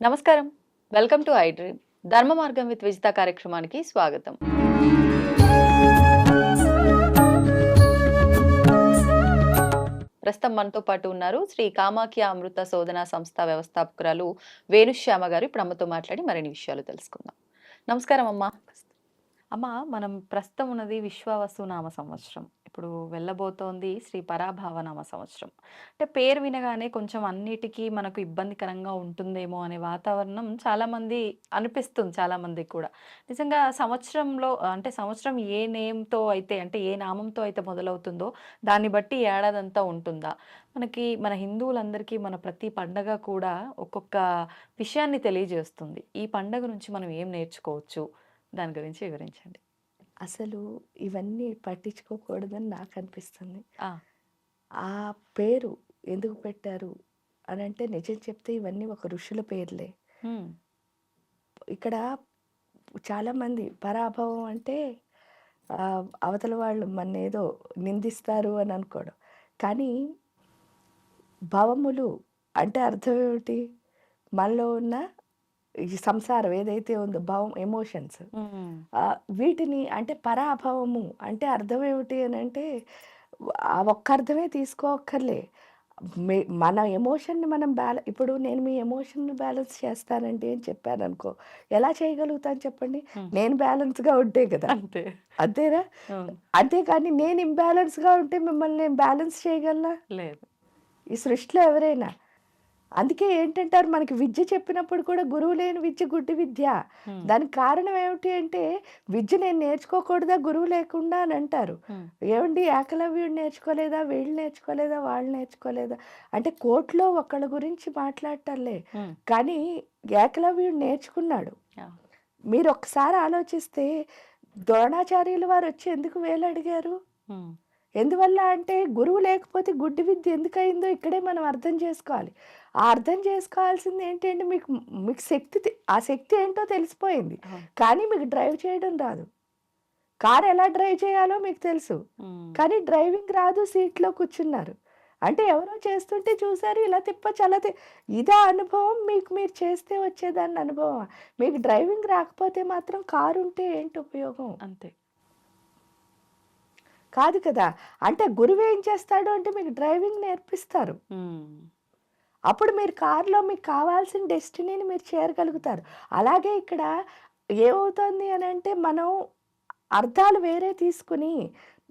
నమస్కారం. Welcome to I dream. ధర్మ మార్గం విత్ విజిత కార్యక్రమానికి స్వాగతం. ప్రస్తుతం మనతో పాటు ఉన్నారు శ్రీ కామాఖ్య అమృత శోధన సంస్థ వ్యవస్థాపకురాలు వేణుశ్యామ గారు. ఇప్పుడు అమ్మతో మాట్లాడి మరిన్ని విషయాలు తెలుసుకుందాం. నమస్కారం అమ్మా. అమ్మ, మనం ప్రస్తుతం ఉన్నది విశ్వావసునామ సంవత్సరం. ఇప్పుడు వెళ్ళబోతోంది శ్రీ పరాభావనామ సంవత్సరం. అంటే పేరు వినగానే కొంచెం అన్నిటికీ మనకు ఇబ్బందికరంగా ఉంటుందేమో అనే వాతావరణం చాలామంది అనిపిస్తుంది, చాలామందికి కూడా. నిజంగా సంవత్సరంలో అంటే సంవత్సరం ఏ నేమ్‌తో అయితే అంటే ఏ నామంతో అయితే మొదలవుతుందో దాన్ని బట్టి ఏడాదంతా ఉంటుందా? మన హిందువులందరికీ మన ప్రతి పండగ కూడా ఒక్కొక్క విషయాన్ని తెలియజేస్తుంది. ఈ పండగ నుంచి మనం ఏం నేర్చుకోవచ్చు? దాని గురించి వివరించండి. అసలు ఇవన్నీ పట్టించుకోకూడదని నాకనిపిస్తుంది. ఆ! ఆ పేరు ఎందుకు పెట్టారు అనంటే నిజం చెప్తే ఇవన్నీ ఒక ఋషుల పేర్లే. హ్మ్. ఇక్కడ చాలామంది పరాభవం అంటే అవతల వాళ్ళు మన్నేదో నిందిస్తారు అని అనుకోవడం. కానీ భవములు అంటే అర్థం ఏమిటి? మనలో ఉన్న ఈ సంసారం ఏదైతే ఉందో భావం ఎమోషన్స్ హ్మ్. వీటిని అంటే పరాభవము అంటే అర్థం ఏమిటి అని అంటే ఆ ఒక్క అర్థమే తీసుకోక్కర్లే. మన ఎమోషన్ని మనం ఇప్పుడు నేను మీ ఎమోషన్ని బ్యాలెన్స్ చేస్తానండి అని చెప్పాననుకో, ఎలా చేయగలుగుతాను చెప్పండి? హ్మ్. నేను బ్యాలెన్స్‌గా ఉంటే కదా! అంతే. అంతేనా? అవును. అంతేకాని నేను ఇంబాలెన్స్‌గా ఉంటే మిమ్మల్ని నేను బ్యాలెన్స్ చేయగలనా? లేదు. ఈ సృష్టిలో ఎవరైనా? అందుకే ఏంటంటారు మనకి విద్య చెప్పినప్పుడు కూడా గురువు లేని విద్య గుడ్డి విద్య. హ్మ్. దానికి కారణం ఏమిటి అంటే విద్య నేను నేర్చుకోకూడదా గురువు లేకుండా అని అంటారు. హ్మ్. ఏవండీ ఏకలవ్యుడు నేర్చుకోలేదా? వీళ్ళు నేర్చుకోలేదా? వాళ్ళు నేర్చుకోలేదా? అంటే కోర్ట్‌లో ఒకళ్ళ గురించి మాట్లాడటంలే. హ్మ్. కానీ ఏకలవ్యుడు నేర్చుకున్నాడు. ఆ! మీరొక్కసారి ఆలోచిస్తే ద్రోణాచార్యుల వారొచ్చి ఎందుకు వేలడిగారు? హ్మ్. ఎందువల్ల అంటే గురువు లేకపోతే గుడ్డి విద్య ఎందుకయిందో ఇక్కడే మనం అర్థం చేసుకోవాలి. ఆ అర్థం చేసుకోవాల్సింది ఏంటంటే మీకు మీకు ఆ శక్తి ఏంటో తెలిసిపోయింది. అవును. కానీ మీకు డ్రైవ్ చేయడం రాదు. కార్ ఎలా డ్రైవ్ చేయాలో మీకు తెలుసు. హ్మ్. కానీ డ్రైవింగ్ రాదు, సీట్‌లో కూర్చున్నారు. అంటే ఎవరో చేస్తుంటే చూసారు ఇలా తిప్పొచ్చు అలా ఇదా అనుభవం మీకు మీరు చేస్తే వచ్చేదాన్ని అనుభవమా? మీకు డ్రైవింగ్ రాకపోతే మాత్రం కారుంటే ఏంటి ఉపయోగం? అంతే. కాదు కదా! అంటే గురువేం చేస్తాడు అంటే మీకు డ్రైవింగ్ నేర్పిస్తారు. హ్మ్. అప్పుడు మీరు కార్‌లో మీకు కావాల్సిన డెస్టినీని మీరు చేరగలుగుతారు. అలాగే ఇక్కడ ఏమవుతుంది అనంటే మనం అర్థాలు వేరే తీసుకొని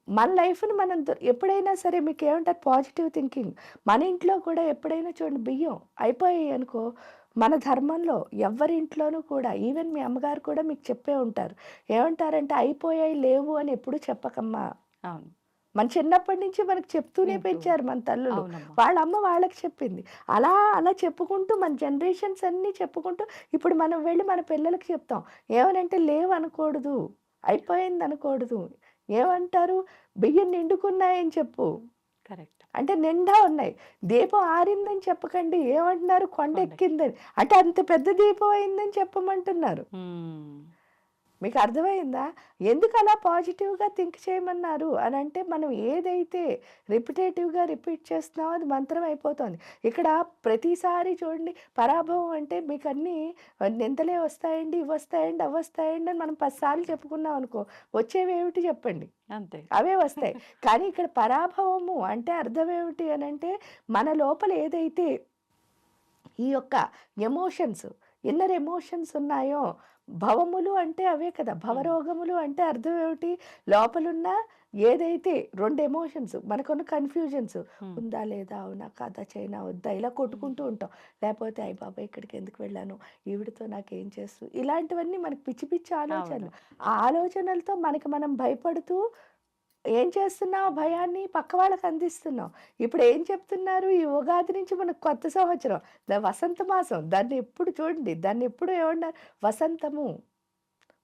మన లైఫ్‌ని మనం ఎప్పుడైనా సరే మీకేమంటారు పాజిటివ్ థింకింగ్. మన ఇంట్లో కూడా ఎప్పుడైనా చూడండి బియ్యం అయిపోయాయి అనుకో, మన ధర్మంలో ఎవ్వరి ఇంట్లోనూ కూడా ఈవెన్ మీ అమ్మగారు కూడా మీకు చెప్పే ఉంటారు. ఏమంటారంటే అయిపోయాయి లేవు అని ఎప్పుడు చెప్పకమ్మా. అవును. మన చిన్నప్పటి నుంచి మనకు చెప్తూనే వింటూ పెంచారు ఉంటాం. మన తల్లులు. అవునమ్మా. వాళ్ళ అమ్మ వాళ్ళకి చెప్పింది. అలా అలా చెప్పుకుంటూ మన జనరేషన్స్ అన్నీ చెప్పుకుంటూ ఇప్పుడు మనం వెళ్ళి మన పిల్లలకి చెప్తాం. ఏమనంటే లేవనకూడదు. అయిపోయిందనకూడదు. ఏమంటారు? బియ్యం నిండుకున్నాయని చెప్పు. కరెక్ట్. అంటే నిండా ఉన్నాయి. దీపం ఆరిందని చెప్పకండి. ఏమంటున్నారు? కొండెక్కి. కొండెక్కిందని. అంటే అంత పెద్ద దీపం అయిందని చెప్పమంటున్నారు. హ్మ్. మీకు అర్థమైందా? ఎందుకలా పాజిటివ్‌గా థింక్ చేయమన్నారు అనంటే, మనం ఏదైతే రిపిటేటివ్‌గా రిపీట్ చేస్తున్నామో అది మంత్రం అయిపోతోంది. ఇక్కడ ప్రతిసారి చూడండి పరాభవం అంటే మీకన్నీ నిందలే వస్తాయండి, ఇవొస్తాయండి, అవొస్తాయండి అని మనం 10 సార్లు చెప్పుకున్నాం అనుకో, వచ్చేవేమిటి చెప్పండి? అంతే. అవే వస్తాయి. కానీ ఇక్కడ పరాభవము అంటే అర్థం ఏమిటి అనంటే, మన లోపల ఏదైతే ఈ యొక్క ఎమోషన్స్, ఇన్నర్ ఎమోషన్స్ ఉన్నాయో, భవములు అంటే అవే కదా! హ్మ్. భవరోగములు అంటే అర్థం ఏమిటి? లోపలున్న ఏదైతే 2 ఎమోషన్స్ మనకున్న కన్‌ఫ్యూజన్స్ హ్మ్. ఉందా? లేదా? అవునా? కాదా? చేయనా? వద్దా? ఇలా కొట్టుకుంటూ ఉంటాం. లేపోతే అయ్య బాబోయ్! ఇక్కడికెందుకు వెళ్ళాను? ఈవిడతో నాకేం ఇలాంటివన్నీ మనకి పిచ్చి పిచ్చి అవును. ఆలోచనలు. ఆ ఆలోచనలతో మనకి మనం భయపడుతూ ఏం చేస్తున్నావు? భయాన్ని పక్క వాళ్ళకి అందిస్తున్నాం. ఇప్పుడు ఏం చెప్తున్నారు? ఈ ఉగాది నుంచి మనకు కొత్త సంవత్సరం. వసంత మాసం. దాన్ని ఎప్పుడు చూడండి. దాన్ని ఎప్పుడు ఏమన్నారు? వసంతము.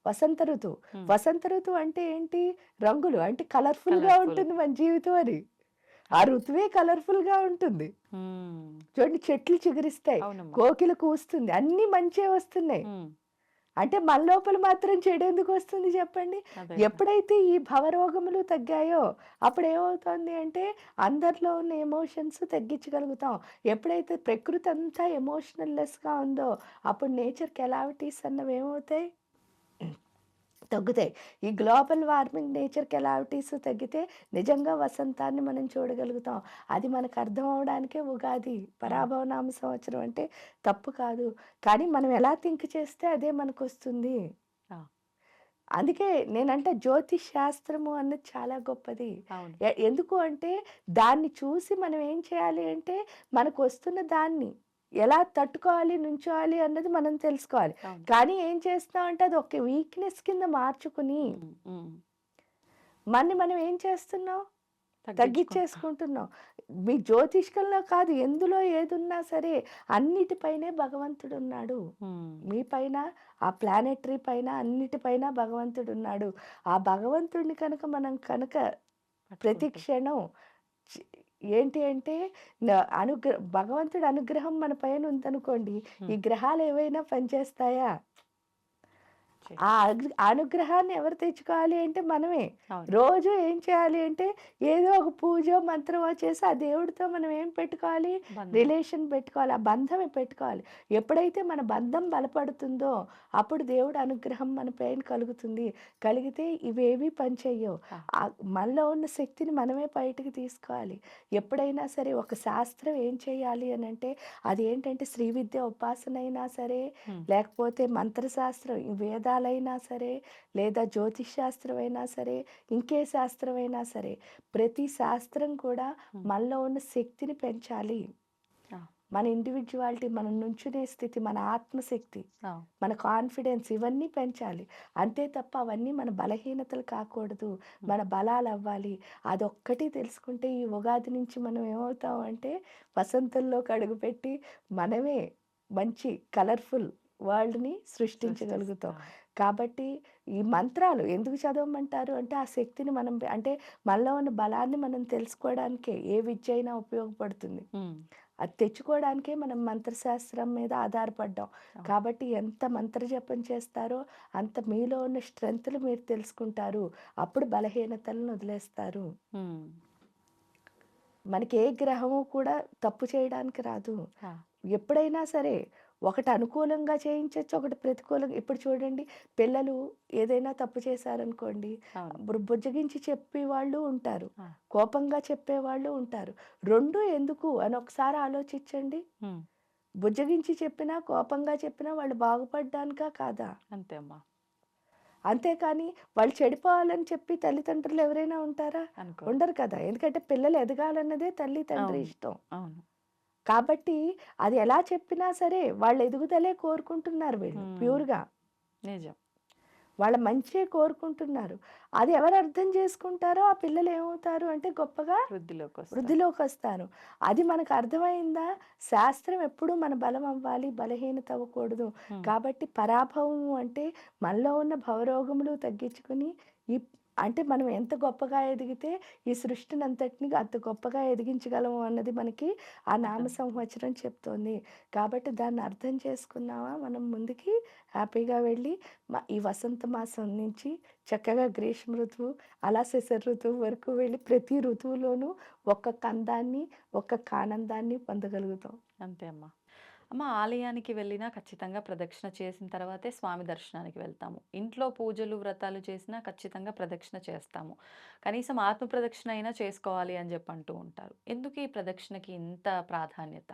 వసంత ఋతువు. హ్మ్. వసంత ఋతువు అంటే ఏంటి? రంగులు. అంటే కలర్‌ఫుల్‌గా కలర్‌ఫుల్. ఉంటుంది మన జీవితం అని. ఆ అవును. ఋతువే కలర్‌ఫుల్‌గా ఉంటుంది. హ్మ్. చూడండి చెట్లు చిగురిస్తాయి. అవునమ్మా. కోకిల కూస్తుంది. అన్నీ మంచే వస్తున్నాయి. హ్మ్. అంటే మన లోపల మాత్రం చెడు ఎందుకు వస్తుంది చెప్పండి? అదే కదా! ఎప్పుడైతే ఈ భవరోగములు తగ్గాయో అప్పుడు ఏమవుతుంది అంటే అందరిలో ఉన్న ఎమోషన్స్ తగ్గించగలుగుతాం. ఎప్పుడైతే ప్రకృతి అంతా ఎమోషనల్లెస్‌గా ఉందో అప్పుడు నేచర్ కెలావిటీస్ అన్నవి ఏమవుతాయి? తగ్గుతాయి. ఈ గ్లోబల్ వార్మింగ్ నేచర్ కెలావిటీస్ తగ్గితే నిజంగా వసంతాన్ని మనం చూడగలుగుతాం. అది మనకు అర్థం అవ్వడానికే ఉగాది. అవును. పరాభవనామ సంవత్సరం అంటే తప్పు కాదు. కానీ మనం ఎలా థింక్ చేస్తే అదే మనకొస్తుంది. ఆ! అందుకే నేనంటే జ్యోతిష్ శాస్త్రము అన్నది చాలా గొప్పది. అవును. ఎందుకు అంటే దాన్ని చూసి మనం ఏం చేయాలి అంటే మనకొస్తున్న దాన్ని ఎలా తట్టుకోవాలి, నుంచోవాలి అన్నది మనం తెలుసుకోవాలి. అవును. కానీ ఏం చేస్తున్నామంటే అది ఒక వీక్‌నెస్ కింద మార్చుకుని హ్మ్. హ్మ్. మనని మనం ఏం చేస్తున్నాం? తగ్గించుకుంటా. తగ్గిచ్చేసుకుంటున్నాం. మీ జ్యోతిష్కంలో కాదు ఎందులో ఏదున్నా సరే అన్నిటిపైనే భగవంతుడున్నాడు. హ్మ్. మీ పైన, ఆ ప్లానెటరీ పైన అన్నిటిపైన భగవంతుడున్నాడు. ఆ భగవంతుడిని కనుక మనం కనుక ప్రతి పట్టుకుంటే. క్షణం చి ఏంటి అంటే భగవంతుడి అనుగ్రహం మన పైన ఉందనుకోండి, ఈ హ్మ్. గ్రహాలు ఏవైనా పనిచేస్తాయా? ఆ చేసుకో. అనుగ్రహాన్ని ఎవరు తెచ్చుకోవాలి అంటే మనమే. అవును. రోజు ఏం చేయాలి అంటే ఏదో ఒక పూజో, మంత్రమో చేసి ఆ దేవుడితో మనం ఏం పెట్టుకోవాలి? బంధం. రిలేషన్ పెట్టుకోవాలి. ఆ బంధమే పెట్టుకోవాలి. ఎప్పుడైతే మన బంధం బలపడుతుందో అప్పుడు దేవుడి అనుగ్రహం మన పైన కలుగుతుంది. కలిగితే ఇవేవి పనిచెయ్యవు. ఆ! మనలో ఉన్న శక్తిని మనమే బయటకి తీసుకోవాలి. ఎప్పుడైనా సరే ఒక శాస్త్రం ఏం చేయాలి అనంటే అదేంటంటే శ్రీ విద్య ఉపాసన అయినా సరే హ్మ్. లేకపోతే మంత్రశాస్త్రం, ఈ వేదాలైనా సరే, లేదా జ్యోతిష్ శాస్త్రమైనా సరే, ఇంకే శాస్త్రమైనా సరే, ప్రతి శాస్త్రం కూడా హ్మ్. మనలో ఉన్న శక్తిని పెంచాలి. ఆ! మన ఇండివిడ్యువాలిటీ, మనం నుంచునే స్థితి, మన ఆత్మశక్తి, ఆ! మన కాన్ఫిడెన్స్ ఇవన్నీ పెంచాలి. అంతే తప్ప అవన్నీ మన బలహీనతలు కాకూడదు. హ్మ్. మన బలాలవ్వాలి. అదొక్కటి తెలుసుకుంటే ఈ ఉగాది నుంచి మనం ఏమవుతాం అంటే వసంతంలోకి అడుగుపెట్టి మనమే మంచి కలర్‌ఫుల్ వరల్డ్‌ని సృష్టించగలుగుతాం. సృష్టిస్తాం. కాబట్టి ఈ మంత్రాలు ఎందుకు చదవమంటారు అంటే ఆ శక్తిని మనం అంటే మనలో ఉన్న బలాన్ని మనం తెలుసుకోవడానికే ఏ విద్య అయినా ఉపయోగపడుతుంది. హ్మ్. అది తెచ్చుకోవడానికే మనం మంత్రశాస్త్రం మీద ఆధారపడ్డాం. అవును. కాబట్టి ఎంత మంత్రజపం చేస్తారో అంత మీలో ఉన్న స్ట్రెంగ్త్‌లు మీరు తెలుసుకుంటారు. అప్పుడు బలహీనతలను వదిలేస్తారు. హ్మ్. మనకి ఏ గ్రహము కూడా తప్పు చేయడానికి రాదు. ఆ! ఎప్పుడైనా సరే ఒకటి అనుకూలంగా చేయించొచ్చు, ఒకటి ప్రతికూలంగా ఇప్పుడు చూడండి పిల్లలు ఏదైనా తప్పు చేశారనుకోండి, అవును. బుజ్జగించి చెప్పేవాళ్ళు ఉంటారు. ఆ! కోపంగా చెప్పేవాళ్ళు ఉంటారు. 2 ఎందుకు అని ఒకసారి ఆలోచించండి. హ్మ్. బుజ్జగించి చెప్పినా, కోపంగా చెప్పినా వాళ్ళు బాగుపడ్డానికా కాదా? అంతే అమ్మా. అంతేకాని వాళ్ళు చెడిపోవాలని చెప్పి తల్లిదండ్రులు ఎవరైనా ఉంటారా? అనుకోరు. ఉండరు కదా! ఎందుకంటే పిల్లలు ఎదగాలన్నదే తల్లి, తండ్రి అవును. ఇష్టం. అవును. కాబట్టి అది ఎలా చెప్పినా సరే వాళ్ళ ఎదుగుదలే కోరుకుంటున్నారు వీళ్ళు హ్మ్. ప్యూర్‌గా. నిజం. వాళ్ళ మంచే కోరుకుంటున్నారు. అది ఎవరు అర్థం చేసుకుంటారో ఆ పిల్లలు ఏమవుతారు అంటే గొప్పగా వృద్ధిలోకొస్తారు. వృద్ధిలోకొస్తారు. అది మనకు అర్థమైందా? శాస్త్రం ఎప్పుడూ మన బలం అవ్వాలి, బలహీనత అవ్వకూడదు. హ్మ్. కాబట్టి పరాభవం అంటే మనలో ఉన్న భవరోగములు తగ్గించుకొని ఈ అంటే మనం ఎంత గొప్పగా ఎదిగితే ఈ సృష్టినంతటిని అంత గొప్పగా ఎదిగించగలము అన్నది మనకి ఆ నామ అర్థమవుతుంది. సంవత్సరం చెప్తోంది. కాబట్టి దాన్ని అర్థం చేసుకున్నామా మనం ముందుకి హ్యాపీగా వెళ్ళి ఈ వసంత మాసం నుంచి చక్కగా గ్రీష్మ ఋతువు, అలా శిశిర ఋతువు వరకు వెళ్ళి ప్రతి ఋతువులోనూ ఒక్కొక్క అందాన్ని, ఒక్కొక్క ఆనందాన్ని పొందగలుగుతాం. అంతే అమ్మా. అమ్మ ఆలయానికి వెళ్ళినా ఖచ్చితంగా ప్రదక్షిణ చేసిన తర్వాతే స్వామి దర్శనానికి వెళ్తాము. ఇంట్లో పూజలు, వ్రతాలు చేసినా ఖచ్చితంగా ప్రదక్షిణ చేస్తాము. కనీసం ఆత్మ ప్రదక్షిణ అయినా చేసుకోవాలి అని జెప్పి అంటూ ఉంటారు. ఎందుకు ఈ ప్రదక్షిణకి ఇంత ప్రాధాన్యత?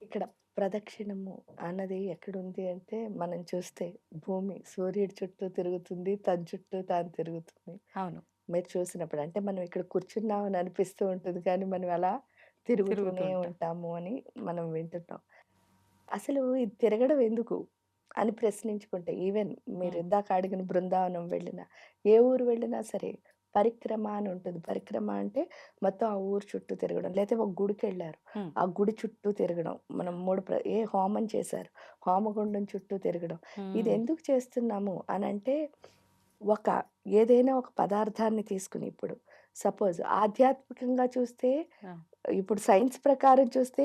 ఇక్కడ ప్రదక్షిణము అన్నది ఎక్కడుంది అంటే మనం చూస్తే భూమి సూర్యుడి చుట్టూ తిరుగుతుంది. తన చుట్టూ తాను తిరుగుతుంది. అవును. మీరు చూసినప్పుడు అంటే మనం ఇక్కడ కూర్చున్నామని అనిపిస్తూ ఉంటుంది. కానీ మనం అలా తిరుగుతూ తిరుగుతూనే ఉంటాం. ఉంటాము అని మనం వింటున్నాం. అసలు ఇది తిరగడం ఎందుకు? అని ప్రశ్నించుకుంటే ఈవెన్ హ్మ్. మీరిందాక అడిగిన బృందావనం వెళ్ళినా, ఏ ఊరు వెళ్ళినా సరే పరిక్రమ అని ఉంటుంది. పరిక్రమ అంటే మొత్తం ఆ ఊరు చుట్టూ తిరగడం. లేతే ఒక గుడికెళ్లారు. హ్మ్. ఆ గుడి చుట్టూ తిరగడం. మనం 3 హోమం చేశారు. హోమగుండం చుట్టూ తిరగడం. ఇది హ్మ్. ఎందుకు చేస్తున్నాము అనంటే ఒక ఏదైనా ఒక పదార్థాన్ని తీసుకొని ఇప్పుడు సపోజ్ ఆధ్యాత్మికంగా చూస్తే ఆ! ఇప్పుడు సైన్స్ ప్రకారం చూస్తే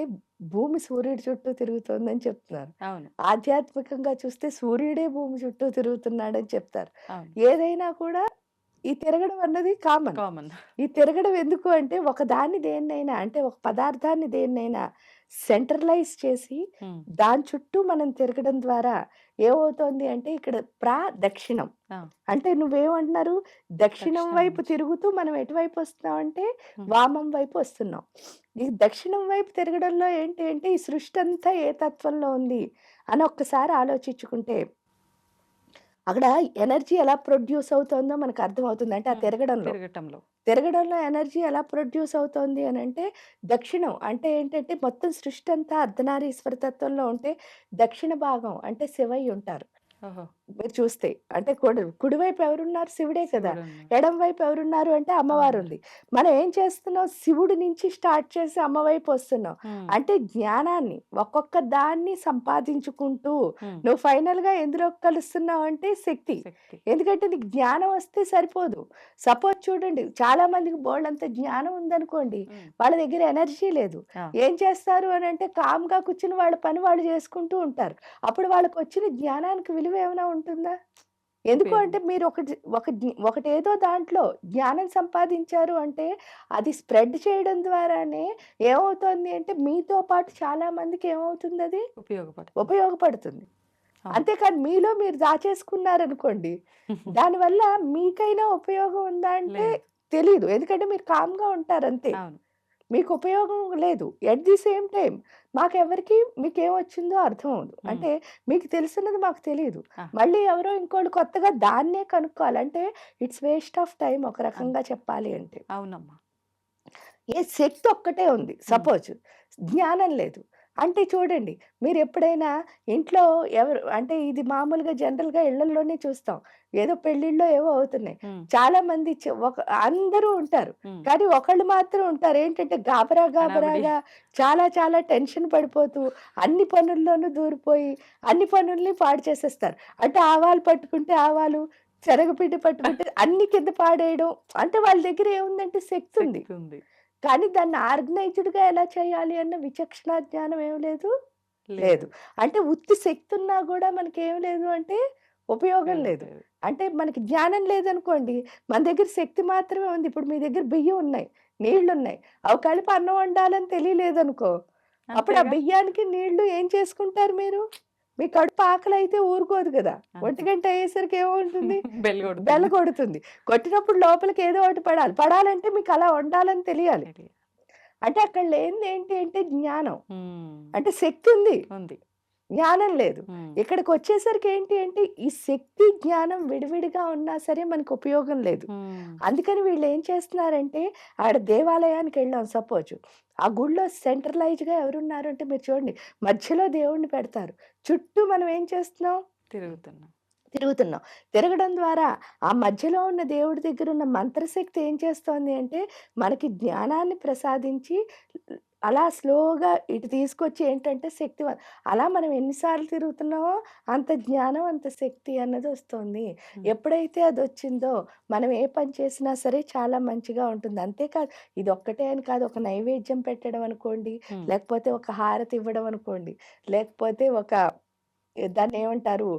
భూమి సూర్యుడి చుట్టూ తిరుగుతోందని చెప్తున్నారు. అవును. ఆధ్యాత్మికంగా చూస్తే సూర్యుడే భూమి చుట్టూ తిరుగుతున్నాడని చెప్తారు. అవును. ఏదైనా కూడా ఈ తిరగడం అన్నది కామన్. కామన్. ఈ తిరగడం ఎందుకు అంటే ఒకదాన్ని దేన్నైనా అంటే ఒక పదార్థాన్ని దేన్నైనా సెంట్రలైజ్ చేసి హ్మ్. దాని చుట్టూ మనం తిరగడం ద్వారా ఏమవుతోంది అంటే ఇక్కడ దక్షిణం. ఆ! అంటే నువ్వేమంటున్నారు? దక్షిణం దక్షిణం వైపు నుంచి. తిరుగుతూ మనం ఎటువైపు వస్తున్నామంటే హ్మ్. వామం వైపు వస్తున్నాం. ఈ దక్షిణం వైపు తిరగడంలో ఏంటి అంటే ఈ సృష్టి అంతా ఏ తత్వంలో ఉంది అని ఒక్కసారి ఆలోచించుకుంటే అక్కడ ఎనర్జీ ఎలా ప్రొడ్యూస్ అవుతుందో మనకు అర్థమవుతుంది. అంటే ఆ హ్మ్. తిరగడంలో. తిరగటంలో. తిరగడంలో ఎనర్జీ ఎలా ప్రొడ్యూస్ అవుతోంది అనంటే దక్షిణం. అంటే ఏంటంటే మొత్తం సృష్టి అంతా అర్ధనారీశ్వర తత్వంలో ఉంటే దక్షిణ భాగం అంటే శివయ్య ఉంటారు. ఓహో! మీరు చూస్తే. అంటే కుడివైపు ఎవరున్నారు? శివుడే కదా! శివుడున్నాడు. ఎడమ వైపు ఎవరున్నారు అంటే అమ్మవారు. అమ్మవారుంది. మనం ఏం చేస్తున్నాం? శివుడి నుంచి స్టార్ట్ చేసి అమ్మ వైపు వస్తున్నాం. హ్మ్. అంటే జ్ఞానాన్ని ఒక్కొక్క దాన్ని సంపాదించుకుంటూ హ్మ్. నువ్వు ఫైనల్‌గా ఎందులోకి కలుస్తున్నావు అంటే శక్తి. శక్తి. ఎందుకంటే నీకు జ్ఞానం వస్తే సరిపోదు. సపోజ్ చూడండి చాలా మందికి బోలెడంత జ్ఞానం ఉందనుకోండి. హ్మ్. వాళ్ళ దగ్గర ఎనర్జీ లేదు. ఆ! ఏం చేస్తారు అనంటే కామ్‌గా కూర్చొని వాళ్ళ పని వాళ్ళు చేసుకుంటూ ఉంటారు. అప్పుడు వాళ్ళకొచ్చిన జ్ఞానానికి విలువ ఏమైనా ఉంటుందా? ఎందుకు ఉపయోగం. అంటే మీరు ఒకటేదో దాంట్లో జ్ఞానం సంపాదించారు అంటే అది స్ప్రెడ్ చేయడం ద్వారానే ఏమవుతోంది అంటే మీతో పాటు చాలా మందికి ఏమవుతుందది? ఉపయోగపడుతుంది. ఉపయోగపడుతుంది. అవును. అంతేకాదు మీలో మీరు దాచేసుకున్నారనుకోండి, దానివల్ల మీకైనా ఉపయోగం ఉందా అంటే లేదు. తెలీదు. ఎందుకంటే మీరు కామ్‌గా ఉంటారంతే. అవును. మీకు ఉపయోగం లేదు. ఎట్ ది సేమ్ టైమ్ మాకెవరికీ మీకేమొచ్చిందో అర్థం అవ్వదు. హ్మ్. అంటే మీకు తెలిసినది మాకు తెలీదు. ఆ! మళ్ళీ ఎవరో ఇంకోళ్ళు కొత్తగా దాన్నే కనుక్కోవాలి. అంటే ఇట్స్ వేస్ట్ ఆఫ్ టైమ్ ఒక రకంగా అంతే. చెప్పాలి అంటే. అవునమ్మా. శక్తి ఒక్కటే ఉంది. హ్మ్. సపోజ్ జ్ఞానం లేదు. అంటే చూడండి మీరెప్పుడైనా ఇంట్లో ఎవరు అంటే ఇది మామూలుగా జనరల్‌గా ఇళ్లల్లోనే చూస్తాం. ఏదో పెళ్ళిళ్ళో ఏవో అవుతున్నాయి. హ్మ్. చాలామంది అందరూ ఉంటారు. హ్మ్. కానీ ఒకళ్ళు మాత్రం ఉంటారు. ఏంటంటే హడావిడి. గాబరాగా చాలా చాలా టెన్షన్ పడిపోతూ అన్ని పనుల్లోనూ దూరిపోయి అన్ని పనుల్ని పాడు చేసేస్తారు. అంటే ఆవాలు పట్టుకుంటే ఆవాలు, శనగపిండి పట్టుకుంటే అన్ని కింద పాడేయడం. అంటే వాళ్ళ దగ్గర ఏముందంటే శక్తి ఉంది. శక్తి ఉంది. కానీ దాన్ని ఆర్గనైజ్డ్‌గా ఎలా చేయాలి అన్న విచక్షణ జ్ఞానం ఏమి లేదు? లేదు. లేదు. అంటే ఉత్తి శక్తున్నా గూడా మనకేం లేదు అంటే ఉపయోగం ఉపయోగం లేదు. లేదు. అంటే మనకి జ్ఞానం లేదనుకోండి, మన దగ్గర శక్తి మాత్రమే ఉంది. ఇప్పుడు మీ దగ్గర బియ్యం ఉన్నాయి, నీళ్లున్నాయి. అవి కలిపి అన్నం వండాలని తెలియలేదనుకో, అప్పుడు ఆ అంతేగా. బియ్యానికి నీళ్లు ఏం చేసుకుంటారు మీరు? మీ కడుపు ఆకలైతే ఊరుకోదు గదా! అంతే. ఒంటిగంట అయ్యేసరికి ఏమవుతుంది? బెల్ బెల్ల కొడుతుంది. కొడుతుంది. కొట్టినప్పుడు లోపలికి ఏదో ఒకటి పడాలి. పడాలంటే మీకు అలా వండాలని తెలియాలి. తెలియ అంటే అక్కడ లేనిది ఏంటి అంటే జ్ఞానం. హ్మ్. అంటే శక్తి ఉంది. ఉంది. జ్ఞానం లేదు. హ్మ్. ఇక్కడికొచ్చేసరికి ఏంటి అంటే ఈ శక్తి, జ్ఞానం విడివిడిగా ఉన్నా సరే మనకు ఉపయోగం లేదు. హ్మ్. అందుకని వీళ్ళేం చేస్తున్నారంటే ఆడ దేవాలయానికెళ్ళాం సపోజ్. ఆ గుడిలో సెంట్రలైజ్‌గా ఎవరున్నారంటే మీరు చూడండి మధ్యలో దేవుడిని పెడతారు. చుట్టూ మనం ఏం చేస్తున్నాం? తిరుగుతున్నాం. తిరుగుతున్నాం. తిరగడం ద్వారా ఆ మధ్యలో ఉన్న దేవుడి దగ్గరున్న మంత్రశక్తి ఏం చేస్తోంది అంటే, మనకి జ్ఞానాన్ని ప్రసాదించి అలా స్లోగా ఇటు తీసుకొచ్చి ఏంటంటే అలా మనం ఎన్ని సార్లు తిరుగుతున్నామో అంత జ్ఞానం, అంత శక్తి అన్నది వస్తోంది. హ్మ్. ఎప్పుడైతే అదొచ్చిందో మనం ఏ పని చేసినా సరే చాలా మంచిగా ఉంటుంది. అంతేకాదు ఇదొక్కటే అని కాదు ఒక నైవేద్యం పెట్టడం అనుకోండి, హ్మ్. లేకపోతే ఒక హారతి ఇవ్వడం అనుకోండి, లేకపోతే దాన్నేమంటారు?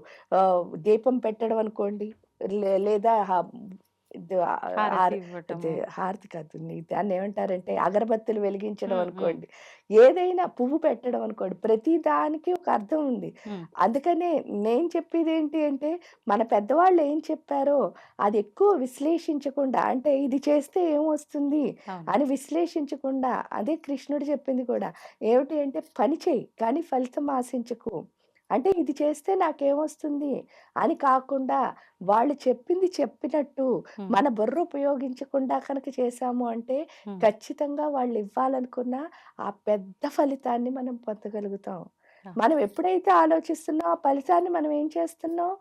దీపం పెట్టడం అనుకోండి. లేదా ఇది హారతి ఆర్ ఇది ఇవ్వటము. హారతి కాదు. దాన్నేమంటారంటే అగరబత్తులు వెలిగించడం హ్మ్. హ్మ్. అనుకోండి. ఏదైనా పువ్వు పెట్టడం అనుకోండి. ప్రతి దానికి ఒక అర్థం ఉంది. హ్మ్. అందుకనే నేను చెప్పేదేంటి అంటే, మన పెద్దవాళ్ళు ఏం చెప్పారో అది ఎక్కువ విశ్లేషించకుండా అంటే ఇది చేస్తే ఏమొస్తుంది అవును. అని విశ్లేషించకుండా అదే కృష్ణుడు చెప్పింది కూడా. ఏమిటి అంటే పని చెయ్యి కానీ ఫలితం ఆశించకు. అంటే ఇది చేస్తే నాకేమొస్తుంది అని కాకుండా వాళ్ళు చెప్పింది చెప్పినట్టు హ్మ్. మన బుర్ర ఉపయోగించకుండా కనుక చేశాము అంటే హ్మ్. ఖచ్చితంగా వాళ్ళు ఇవ్వాలనుకున్న ఆ పెద్ద ఫలితాన్ని మనం పొందగలుగుతాం. ఆ! మనం ఎప్పుడైతే ఆలోచిస్తున్నామో ఆ ఫలితాన్ని మనం ఏం చేస్తున్నాం?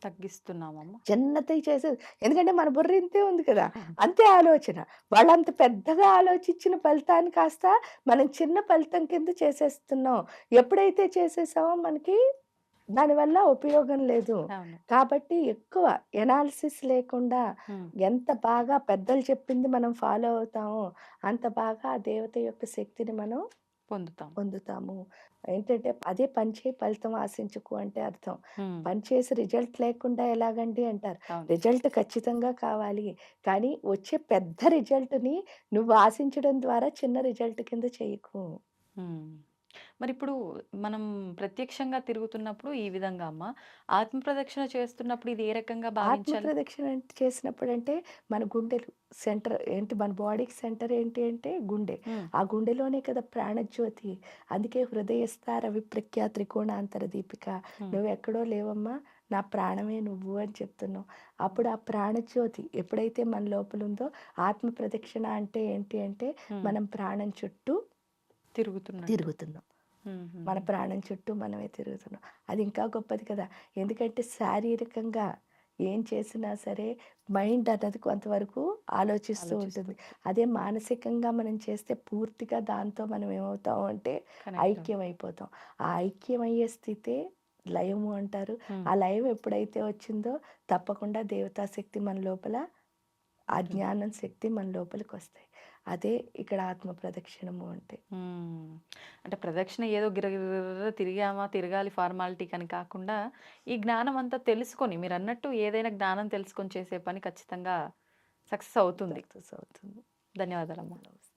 తగ్గిస్తున్నామమ్మ. చిన్నది చేసేది. ఎందుకంటే మన బుర్ర ఇంతే ఉంది కదా! అంతే ఆలోచన. వాళ్ళంత పెద్దగా ఆలోచించిన ఫలితాన్ని మనం చిన్న ఫలితం కింద చేసేస్తున్నాం. ఎప్పుడైతే చేసేసామో మనకి దానివల్ల ఉపయోగం లేదు. అవును. కాబట్టి ఎక్కువ ఎనాలిసిస్ లేకుండా హ్మ్. ఎంత బాగా పెద్దలు చెప్పింది మనం ఫాలో అవుతామో, అంత బాగా ఆ దేవత యొక్క శక్తిని మనం పొందుతాం. పొందుతాము. ఏంటంటే అదే పని చేయి ఫలితం ఆశించకు అంటే అర్థం. హ్మ్. పని చేసి రిజల్ట్ లేకుండా ఎలాగండి అంటారు. అవును. రిజల్ట్ ఖచ్చితంగా కావాలి. కానీ వచ్చే పెద్ద రిజల్ట్‌ని నువ్వు ఆశించడం ద్వారా చిన్న రిజల్ట్ కింద చేయకు. హ్మ్. మరిప్పుడు మనం ప్రత్యక్షంగా తిరుగుతున్నప్పుడు ఈ విధంగా అమ్మ. ఆత్మ ప్రదక్షిణ చేస్తున్నప్పుడు ఇది ఏ రకంగా ఆత్మ భావించాలి? ప్రదక్షిణ చేసినప్పుడంటే మన గుండెలు సెంటర్ ఏంటి మన బాడీకి సెంటర్ ఏంటి అంటే గుండె. హ్మ్. ఆ గుండెలోనే కదా ప్రాణజ్యోతి. అందుకే హృదయస్థ రవిప్రఖ్య త్రికోణాంతర దీపిక. హ్మ్. నువ్వెక్కడో లేవమ్మా నా ప్రాణమే నువ్వు అని చెప్తున్నావు. అప్పుడు ఆ ప్రాణజ్యోతి ఎప్పుడైతే మన లోపల ఉందో ఆత్మ ప్రదక్షిణ అంటే ఏంటి అంటే హ్మ్. మనం ప్రాణం చుట్టూ తిరుగుతున్నట్టు. తిరుగుతున్నాం. మన హుహుహు. ప్రాణం చుట్టూ మనమే తిరుగుతున్నాం. అది ఇంకా గొప్పది కదా! ఎందుకంటే శారీరకంగా ఏం చేసినా సరే మైండ్ అన్నది కొంతవరకు ఆలోచిస్తూ ఉంటుంది. ఆలోచిస్తుంది. అదే మానసికంగా మనం చేస్తే పూర్తిగా దాంతో మనం ఏమవుతాం అంటే కనెక్ట్ అవుతాం. ఐక్యమైపోతాం. ఆ ఐక్యమయ్యే స్థితే లయము అంటారు. హ్మ్. ఆ లయం ఎప్పుడైతే వచ్చిందో తప్పకుండా దేవతా శక్తి మన లోపల ఆ ఉంటుంది. జ్ఞానం శక్తి మన లోపలికొస్తాయి. అదే ఇక్కడ ఆత్మ ప్రదక్షిణము అంటే. హ్మ్. అంటే ప్రదక్షిణ ఏదో గిరగిర తిరిగామా, తిరగాలి ఫార్మాలిటీకని కాకుండా, ఈ జ్ఞానం అంతా తెలుసుకొని మీరన్నట్టు ఏదైనా జ్ఞానం తెలుసుకొని చేసే పని ఖచ్చితంగా సక్సెస్ అవుతుంది. సక్సెస్ అవుతుంది. ధన్యవాదాలమ్మా. నమస్తే.